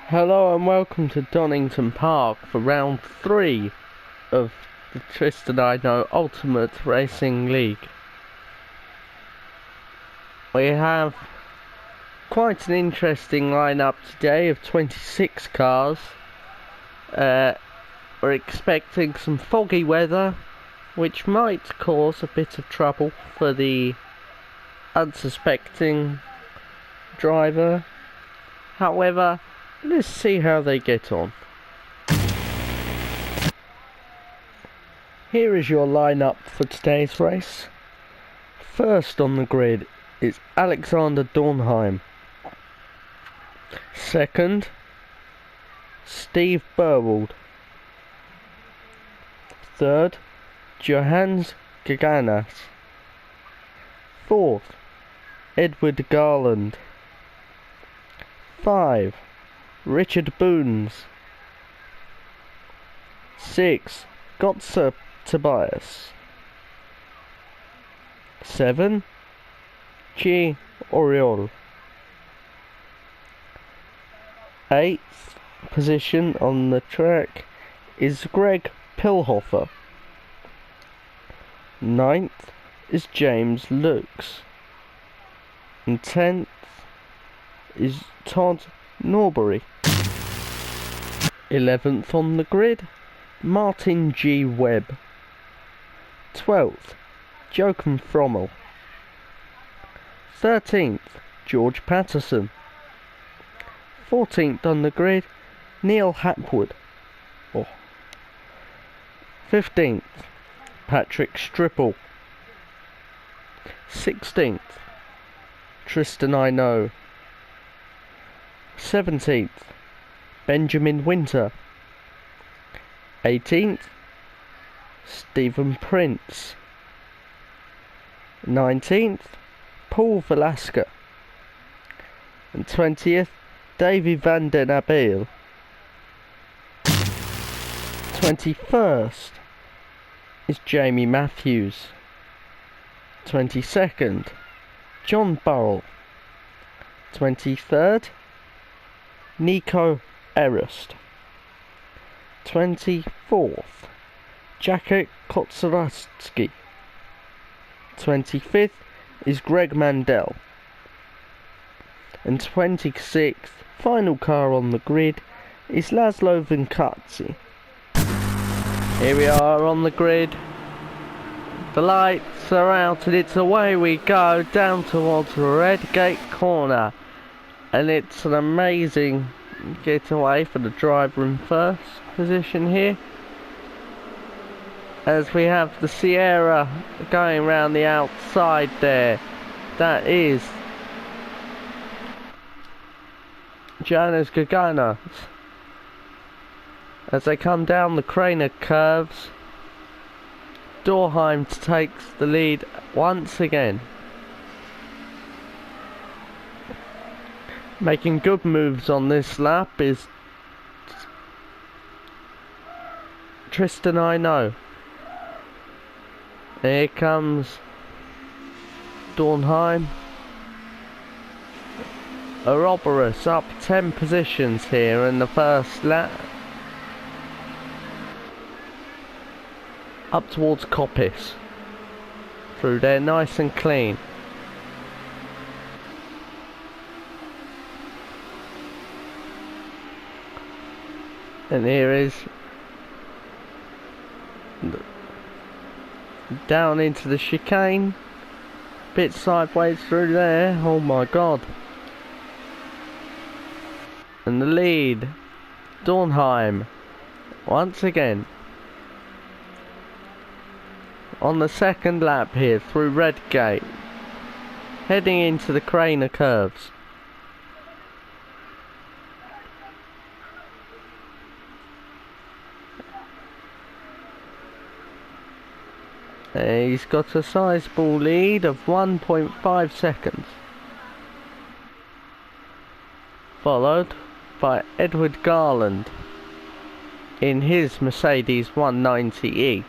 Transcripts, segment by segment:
Hello and welcome to Donington Park for round 3 of the Tristan I Know Ultimate Racing League. We have quite an interesting lineup today of 26 cars. We're expecting some foggy weather, which might cause a bit of trouble for the unsuspecting driver. However, let's see how they get on. Here is your lineup for today's race. First on the grid is Alexander Dornheim. Second, Steve Burwald. Third, Johannes Gaganas. Fourth, Edward Garland. 5, Richard Boons. 6, Gotze Tobias. 7, G. Oriol. 8th position on the track is Greg Pilhofer. 9th is James Lukes. And 10th is Todd Norbury. 11th on the grid, Martin G. Webb. 12th, Joachim Frommel. 13th, George Patterson. 14th on the grid, Neil Hapwood. 15th, Patrick Stripple. 16th, Tristan I Know. 17th, Benjamin Winter. 18th, Stephen Prince. 19th, Paul Velasquez. And 20th, Davy van den Abeel. 21st is Jamie Matthews. 22nd, John Burrell. 23rd, Nico Erust. 24th, Jacek Kotsarowski. 25th is Greg Mandel. And 26th, final car on the grid, is Laszlo Vinkatzi. Here we are on the grid. The lights are out and it's away we go down towards Redgate Corner. And it's an amazing getaway for the driver in first position here, as we have the Sierra going around the outside there. That is Johannes Gaganas. As they come down the Craner curves, Dornheim takes the lead once again. Making good moves on this lap is Tristan I Know. Here comes Dornheim. Ouroboros up 10 positions here in the first lap. Up towards Coppice. Through there nice and clean. And here is down into the chicane, bit sideways through there. Oh my god. And the lead, Dornheim, once again on the second lap here through Redgate, heading into the Craner curves. He's got a sizable lead of 1.5 seconds. Followed by Edward Garland in his Mercedes 190E.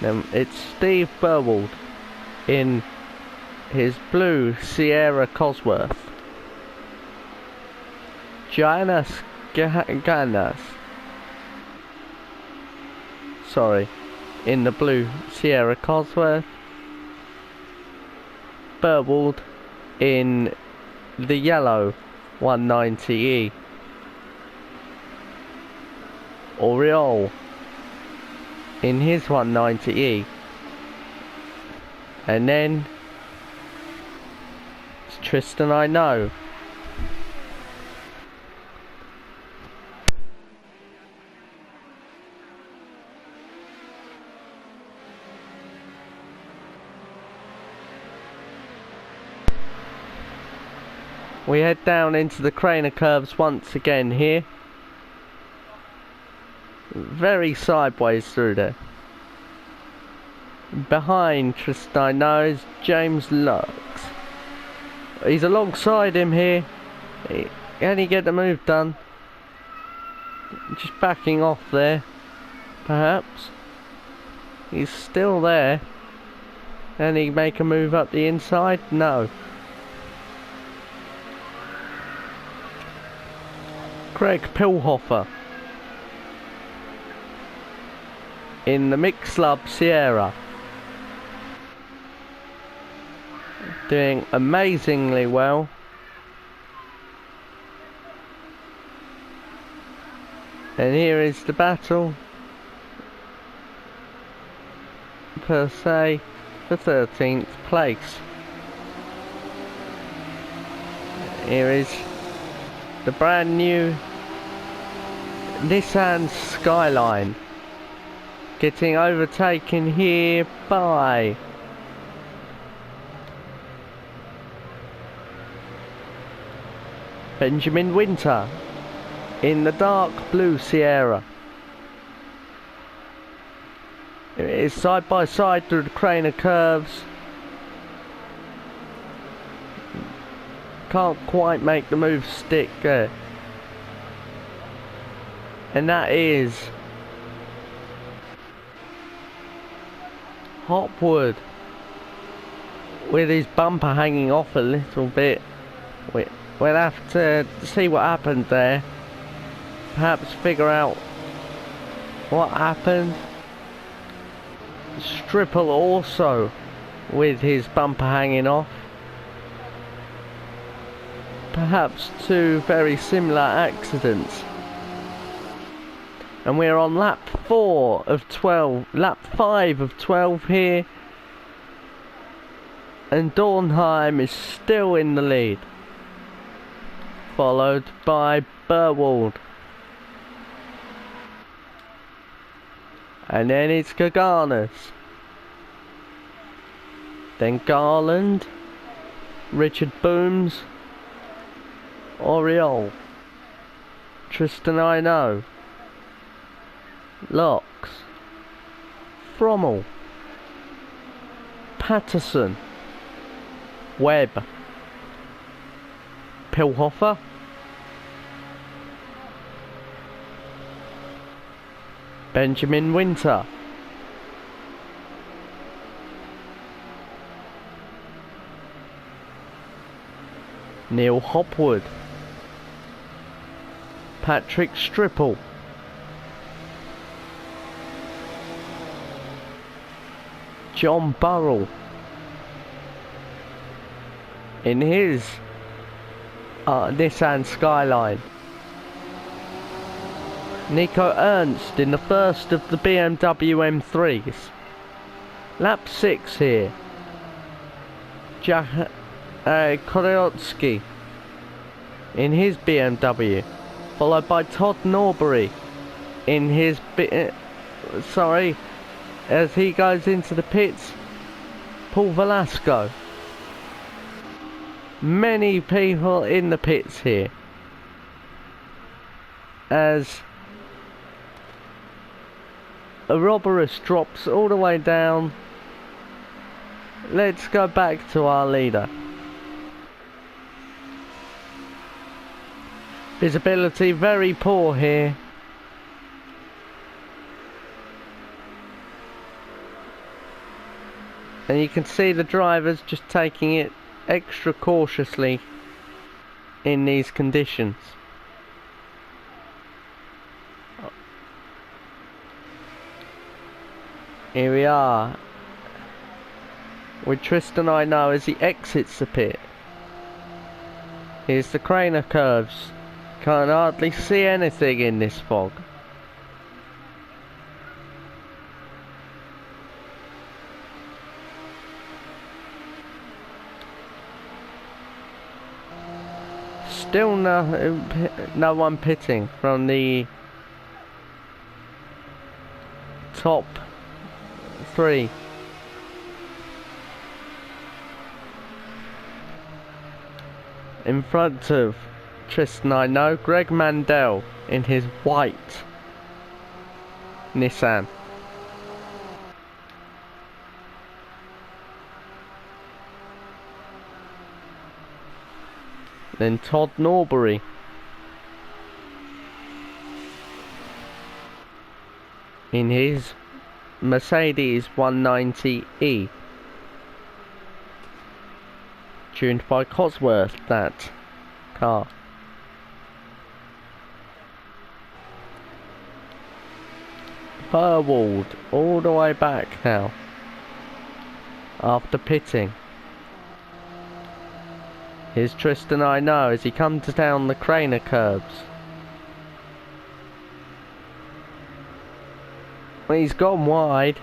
Then it's Steve Burwald in is Blue Sierra Cosworth. Ganas. Sorry, in the Blue Sierra Cosworth. Burwald in the yellow 190E. Oriole in his 190E. And then it's Tristan I know. We head down into the Craner curves once again here. Very sideways through there. Behind Tristan I know is James Lux. He's alongside him here. Can he get the move done? Just backing off there. Perhaps. He's still there. Can he make a move up the inside? No. Craig Pilhofer in the Mixed Slub Sierra, doing amazingly well. And here is the battle per se for 13th place. Here is the brand new Nissan Skyline getting overtaken here by Benjamin Winter in the dark blue Sierra. It is side by side through the Craner curves. Can't quite make the move stick there. And that is Hopwood with his bumper hanging off a little bit. We'll have to see what happened there. Perhaps figure out what happened. Stripple also with his bumper hanging off. Perhaps two very similar accidents. And we're on lap 4 of 12, lap 5 of 12 here. And Dornheim is still in the lead. Followed by Burwald. And then it's Gaganas. Then Garland. Richard Booms. Oriole. Tristan I know. Locks. Frommel. Patterson. Webb. Pilhofer. Benjamin Winter. Neil Hopwood. Patrick Stripple. John Burrell in his Nissan Skyline. Nico Ernst in the first of the BMW M3s. Lap 6 here. Koryotsky in his BMW, followed by Todd Norbury in his as he goes into the pits, Paul Velasco. Many people in the pits here as Ouroboros drops all the way down. Let's go back to our leader. Visibility very poor here. And you can see the drivers just taking it extra cautiously in these conditions. Here we are with Tristan, I know, as he exits the pit. Here's the Craner curves. Can't hardly see anything in this fog. Still no one pitting from the top 3. In front of Tristan, I know, Greg Mandel in his white Nissan. Then Todd Norbury in his Mercedes 190E, tuned by Cosworth, that car. Burwald all the way back now after pitting. Here's Tristan, I know, as he comes down the Craner curves. He's gone wide.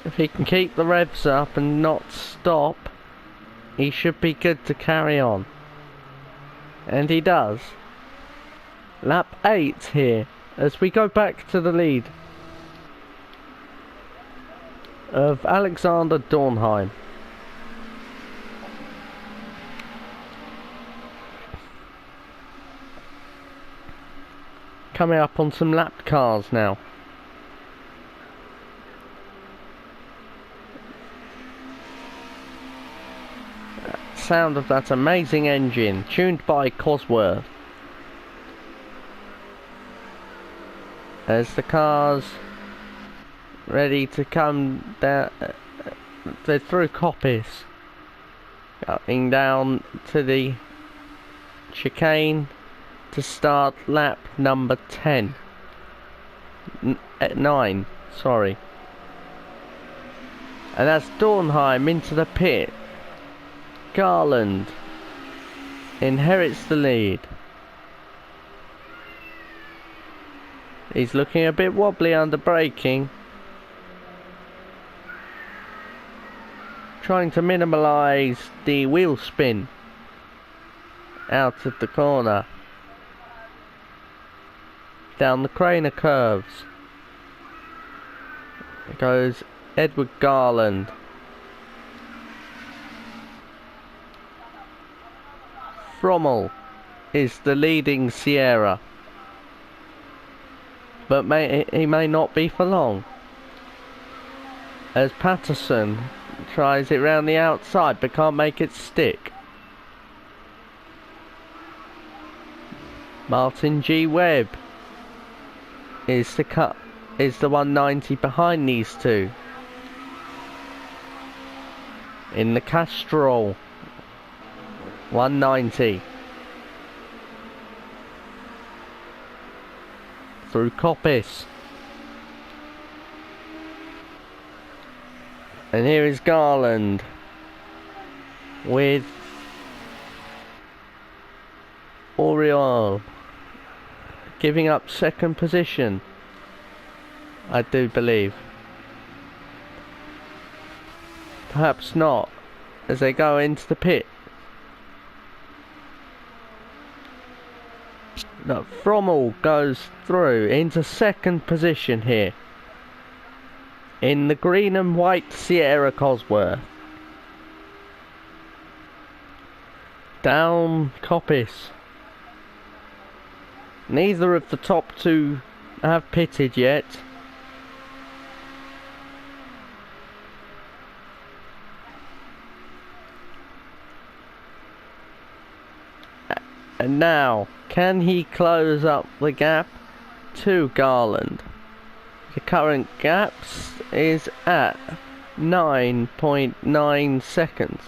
If he can keep the revs up and not stop, he should be good to carry on. And he does. Lap 8 here, as we go back to the lead of Alexander Dornheim. Coming up on some lap cars now. Sound of that amazing engine, tuned by Cosworth. As the cars ready to come down, they're through Coppice, going down to the chicane to start lap number 10. 9, sorry. And that's Dornheim into the pit. Garland inherits the lead. He's looking a bit wobbly under braking. Trying to minimalise the wheel spin out of the corner. Down the Craner curves goes Edward Garland. Frommel is the leading Sierra, but he may not be for long, as Patterson tries it round the outside but can't make it stick. Martin G. Webb is the 190 behind these two in the Castrol 190 through Coppice. And here is Garland with Oriol giving up second position, I do believe. Perhaps not, as they go into the pit. No, Frommel goes through into second position here in the green and white Sierra Cosworth. Down Coppice. Neither of the top two have pitted yet. And now, can he close up the gap to Garland? The current gap is at 9.9 seconds.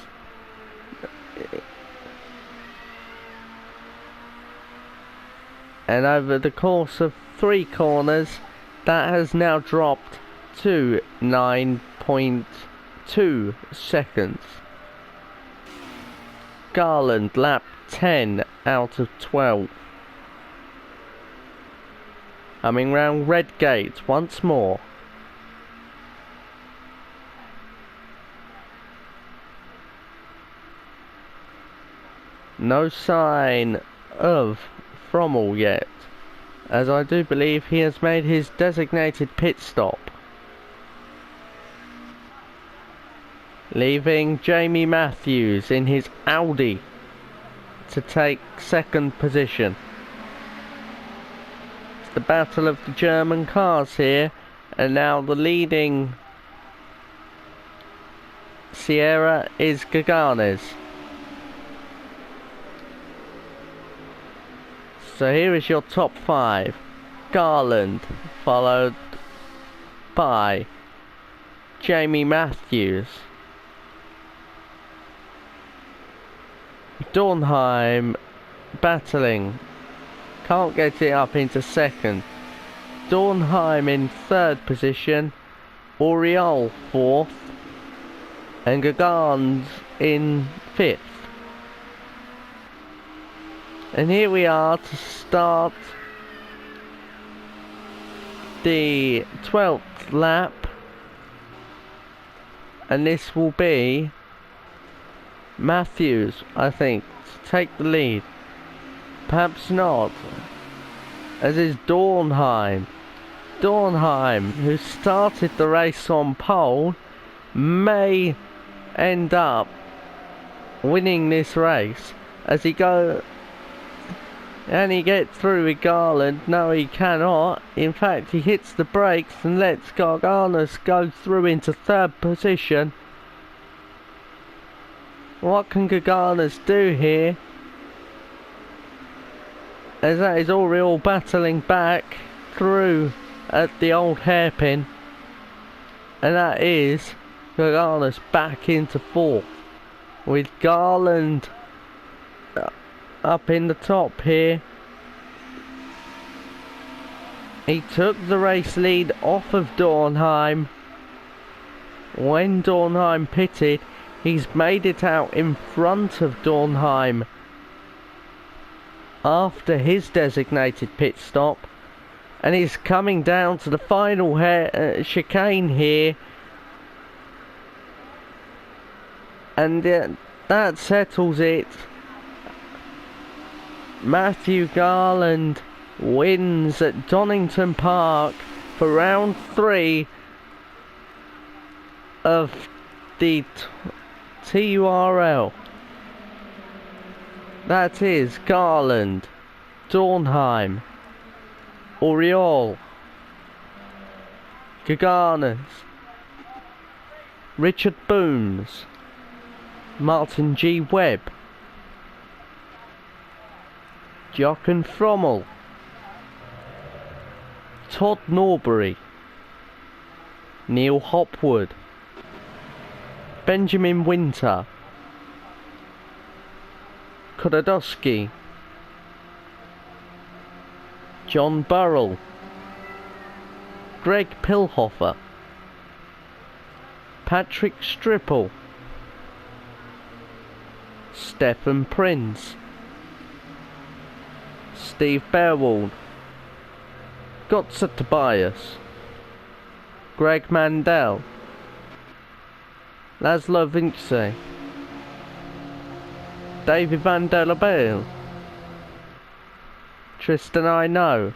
And over the course of 3 corners, that has now dropped to 9.2 seconds. Garland lap 10 out of 12. Coming round Red Gate once more. No sign of Frommel yet, as I do believe he has made his designated pit stop, leaving Jamie Matthews in his Audi to take second position. It's the battle of the German cars here, and now the leading Sierra is Gaganes. So here is your top 5. Garland, followed by Jamie Matthews. Dornheim battling. Can't get it up into second. Dornheim in 3rd position. Oriol 4th. And Gagans in 5th. And here we are to start the 12th lap, and this will be Matthews, I think, to take the lead. Perhaps not, as is Dornheim. Dornheim, who started the race on pole, may end up winning this race as he goes. And he gets through with Garland. No, he cannot. In fact, he hits the brakes and lets Garganas go through into 3rd position. What can Garganas do here? As that is Oriol battling back through at the old hairpin. And that is Garganas back into 4th. With Garland up in the top here. He took the race lead off of Dornheim. When Dornheim pitted, he's made it out in front of Dornheim after his designated pit stop, and he's coming down to the final chicane here, and that settles it. Matthew Garland wins at Donington Park for round 3 of the TURL. That is Garland, Dornheim, Oriol, Gaganas, Richard Booms, Martin G. Webb, Jochen Frommel, Todd Norbury, Neil Hopwood, Benjamin Winter, Kodadowski, John Burrell, Greg Pilhofer, Patrick Stripple, Stefan Prince, Steve Bearwald, Gotza Tobias, Greg Mandel, Laszlo Vince, David Van der Labelle, Tristan I know,